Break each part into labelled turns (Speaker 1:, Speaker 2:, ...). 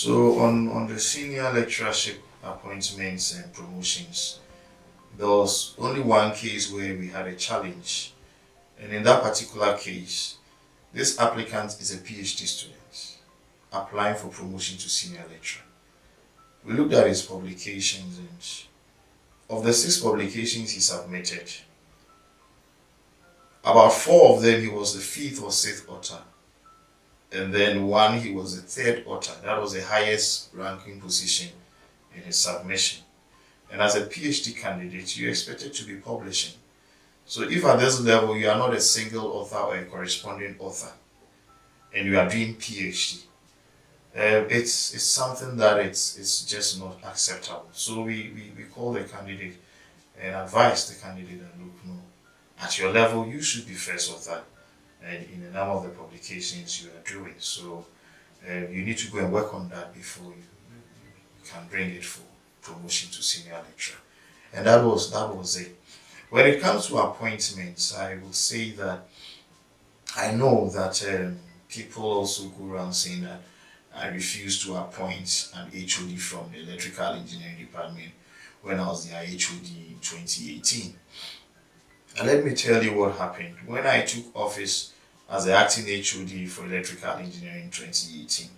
Speaker 1: So on the senior lecturership appointments and promotions, there was only one case where we had a challenge. And in that particular case, this applicant is a PhD student applying for promotion to senior lecturer. We looked at his publications, and of the 6 publications he submitted, about 4 of them he was the 5th or 6th author, and then one he was the 3rd author. That was the highest ranking position in his submission. And as a PhD candidate, you're expected to be publishing. So if at this level you are not a single author or a corresponding author, and you are doing PhD, it's something that it's just not acceptable. So we call the candidate and advise the candidate that, look, no, at your level you should be first author and in a number of the publications you are doing. So you need to go and work on that before you can bring it for promotion to senior lecturer. And that was it. When it comes to appointments, I would say that I know that people also go around saying that I refused to appoint an HOD from the electrical engineering department when I was their HOD in 2018. And let me tell you what happened. When I took office as the acting HOD for electrical engineering in 2018,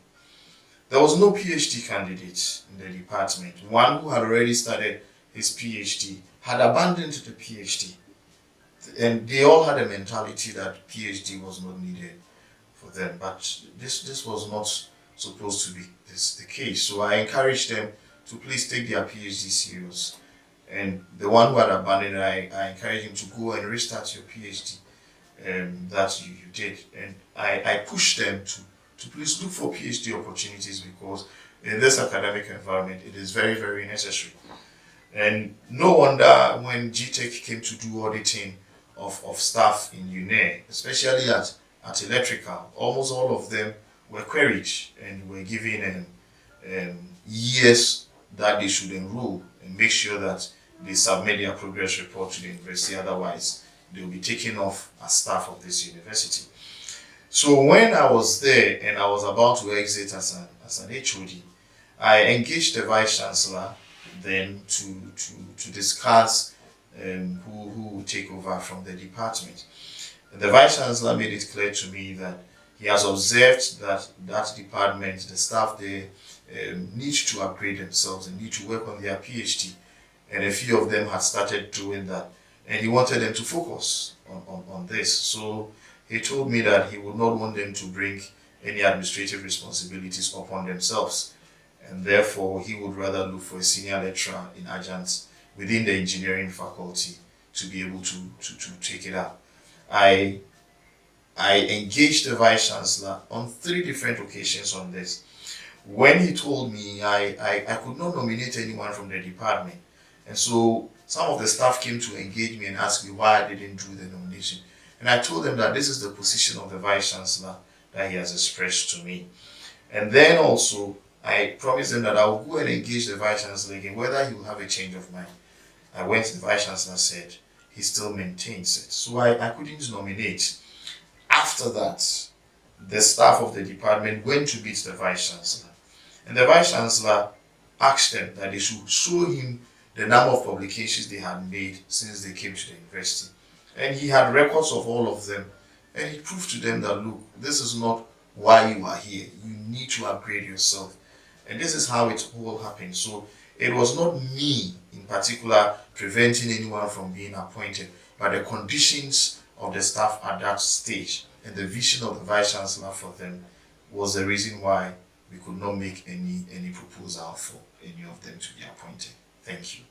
Speaker 1: there was no PhD candidate in the department. One who had already started his PhD had abandoned the PhD. And they all had a mentality that PhD was not needed for them. But this was not supposed to be the case. So I encouraged them to please take their PhD serious. And the one who had abandoned it, I encouraged him to go and restart your PhD that you did. And I pushed them to please look for PhD opportunities, because in this academic environment, it is very, very necessary. And no wonder when GTech came to do auditing of staff in UNE, especially at electrical, almost all of them were queried and were given years that they should enroll and make sure that they submit their progress report to the university. Otherwise, they will be taken off as staff of this university. So when I was there and I was about to exit as an HOD, I engaged the Vice Chancellor then to discuss who would take over from the department. And the Vice Chancellor made it clear to me that he has observed that department, the staff there, need to upgrade themselves and need to work on their PhD. And a few of them had started doing that. And he wanted them to focus on this. So he told me that he would not want them to bring any administrative responsibilities upon themselves. And therefore, he would rather look for a senior lecturer in adjunct within the engineering faculty to be able to take it up. I engaged the Vice Chancellor on 3 different occasions on this. When he told me I could not nominate anyone from the department, and so some of the staff came to engage me and ask me why I didn't do the nomination. And I told them that this is the position of the Vice Chancellor that he has expressed to me. And then also, I promised them that I will go and engage the Vice Chancellor again, whether he will have a change of mind. I went to the Vice Chancellor, said he still maintains it. So I couldn't nominate. After that, the staff of the department went to meet the Vice Chancellor. And the Vice Chancellor asked them that they should show him the number of publications they had made since they came to the university. And he had records of all of them. And he proved to them that, look, this is not why you are here. You need to upgrade yourself. And this is how it all happened. So it was not me in particular preventing anyone from being appointed, but the conditions of the staff at that stage and the vision of the Vice Chancellor for them was the reason why we could not make any proposal for any of them to be appointed. Thank you.